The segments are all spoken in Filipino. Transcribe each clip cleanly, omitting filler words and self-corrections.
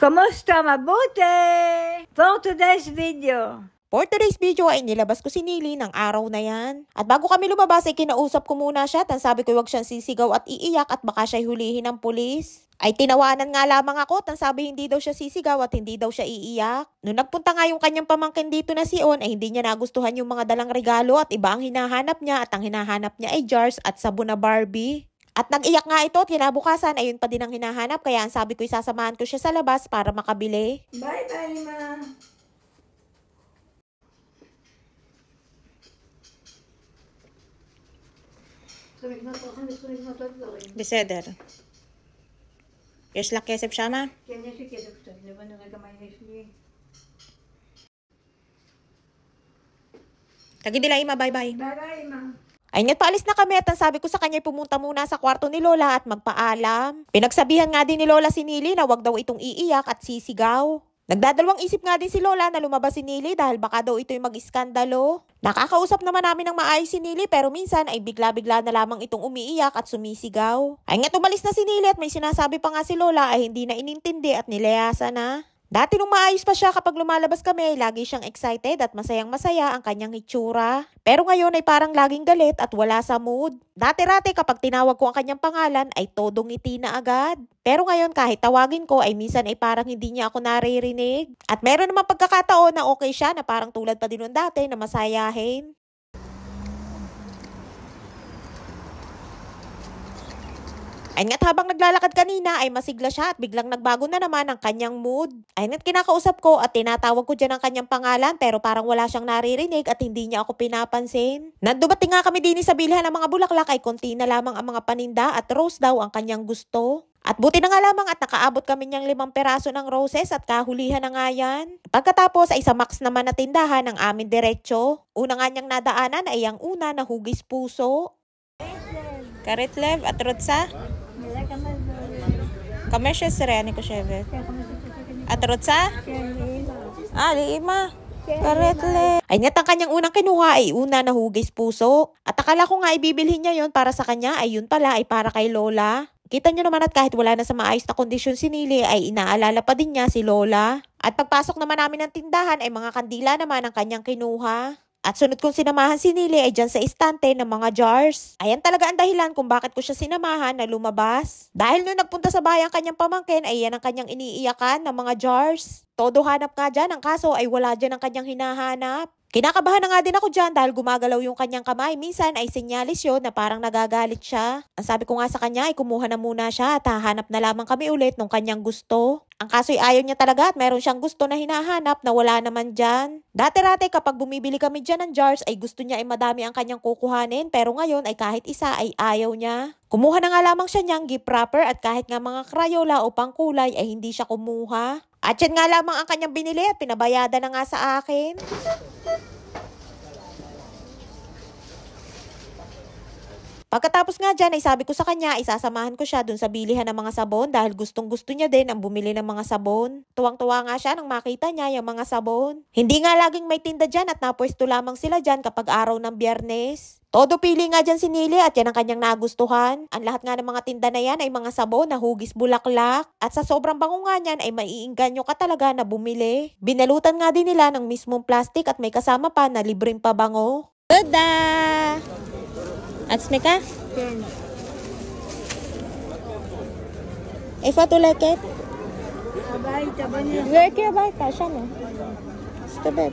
Kamusta? Mabuti? For today's video. For today's video ay nilabas ko si Nili ng araw na yan. At bago kami lumabas ay kinausap ko muna siya at sabi ko huwag siyang sisigaw at iiyak at baka siya'y hulihin ng pulis. Ay tinawanan nga lamang ako at sabi hindi daw siya sisigaw at hindi daw siya iiyak. Noong nagpunta nga yung kanyang pamangkin dito na si On ay hindi niya nagustuhan yung mga dalang regalo at iba ang hinahanap niya at ang hinahanap niya ay jars at sabon na Barbie. At nag-iyak nga ito at kinabukasan ayun pa din ang hinahanap kaya ang sabi ko isasamahan ko siya sa labas para makabili. Bye-bye, ma. Beseder. Jest lakie se przama? Tagi dila ima, bye-bye. Bye-bye, ma. Ay nga't paalis na kami at ang sabi ko sa kanya pumunta muna sa kwarto ni Lola at magpaalam. Pinagsabihan nga din ni Lola si Nili na wag daw itong iiyak at sisigaw. Nagdadalawang isip nga din si Lola na lumabas si Nili dahil baka daw ito'y mag-iskandalo. Nakakausap naman namin ng maayos si Nili pero minsan ay bigla-bigla na lamang itong umiiyak at sumisigaw. Ay nga't umalis na si Nili at may sinasabi pa nga si Lola ay hindi na inintindi at nilayasa na. Dati nung maayos pa siya kapag lumalabas kami, lagi siyang excited at masayang-masaya ang kanyang itsura. Pero ngayon ay parang laging galit at wala sa mood. Dati-rati kapag tinawag ko ang kanyang pangalan ay todong ngiti na agad. Pero ngayon kahit tawagin ko ay minsan ay parang hindi niya ako naririnig. At meron naman pagkakataon na okay siya na parang tulad pa din nung dati na masayahin. Ay nga't habang naglalakad kanina ay masigla siya at biglang nagbago na naman ang kanyang mood. Ay nga't kinakausap ko at tinatawag ko dyan ang kanyang pangalan pero parang wala siyang naririnig at hindi niya ako pinapansin. Nandumating nga kami din sa bilhan ng mga bulaklak ay konti na lamang ang mga paninda at rose daw ang kanyang gusto. At buti na nga lamang at nakaabot kami niyang 5 peraso ng roses at kahulihan na nga yan. Pagkatapos ay sa Max naman na tindahan ng amin diretso. Una nga niyang nadaanan ay ang una na hugis puso. Karetlev at rotsa? Kamesya sereni ko syebe. At rotsa? Lima. Karetle. Ay nga't ang kanyang unang kinuha ay una na hugis puso. At akala ko nga ibibilhin niya yon para sa kanya ay yun pala ay para kay Lola. Kita nyo naman at kahit wala na sa maayos na kondisyon si Nili ay inaalala pa din niya si Lola. At pagpasok naman namin ng tindahan ay mga kandila naman ang kanyang kinuha. At sunod kong sinamahan si Nili ay dyan sa istante ng mga jars. Ayan talaga ang dahilan kung bakit ko siya sinamahan na lumabas. Dahil nung nagpunta sa bahay ang kanyang pamangkin ay yan ang kanyang iniiyakan ng mga jars. Todo hanap nga dyan, ang kaso ay wala dyan ang kanyang hinahanap. Kinakabahan na nga din ako dyan dahil gumagalaw yung kanyang kamay. Minsan ay senyalis yun na parang nagagalit siya. Ang sabi ko nga sa kanya ay kumuha na muna siya at hahanap na lamang kami ulit nung kanyang gusto. Ang kaso ay ayaw niya talaga at meron siyang gusto na hinahanap na wala naman dyan. Dati-rati kapag bumibili kami dyan ng jars ay gusto niya ay madami ang kanyang kukuhanin pero ngayon ay kahit isa ay ayaw niya. Kumuha na nga lamang siya niyang gift wrapper at kahit nga mga krayola o pangkulay ay hindi siya kumuha. At yan nga lamang ang kanyang binili at pinabayadan na nga sa akin. Pagkatapos nga dyan ay sabi ko sa kanya isasamahan ko siya dun sa bilihan ng mga sabon dahil gustong gusto niya din ang bumili ng mga sabon. Tuwang-tuwa nga siya nang makita niya yung mga sabon. Hindi nga laging may tinda dyan at napwesto lamang sila dyan kapag araw ng Biyernes. Todo pili nga dyan si Nili at yan ang kanyang nagustuhan. Ang lahat nga ng mga tinda na yan ay mga sabon na hugis bulaklak. At sa sobrang bango nga niyan ay maiinganyo ka talaga na bumili. Binalutan nga din nila ng mismong plastic at may kasama pa na libreng pabango. Tada! At smeka? If I to like it? Where can I buy it? Siya no? Stabet.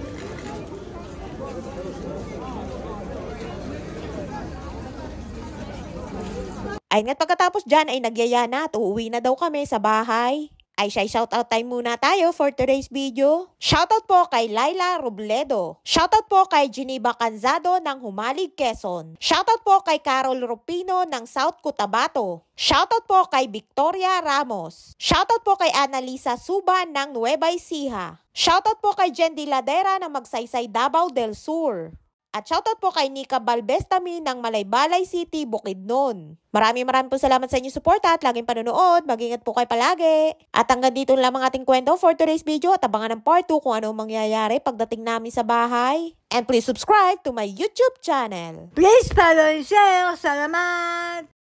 Ay nga't pagkatapos dyan ay nagyaya na at uuwi na daw kami sa bahay. Ay shoutout time muna tayo for today's video. Shoutout po kay Laila Robledo. Shoutout po kay Geneva Canzado ng Humalig, Quezon. Shoutout po kay Carol Rupino ng South Cotabato. Shoutout po kay Victoria Ramos. Shoutout po kay Annalisa Suba ng Nueva Ecija. Shoutout po kay Jendy Ladera ng Magsaysay, Davao del Sur. At shoutout po kay Nika Balbestami ng Malaybalay City, Bukidnon. Maraming po salamat sa inyong suporta at laging panonood. Mag-ingat po kayo palagi. At hanggang dito lamang ating kwento for today's video at abangan ng part 2 kung ano mangyayari pagdating namin sa bahay. And please subscribe to my YouTube channel. Please follow and share. Salamat!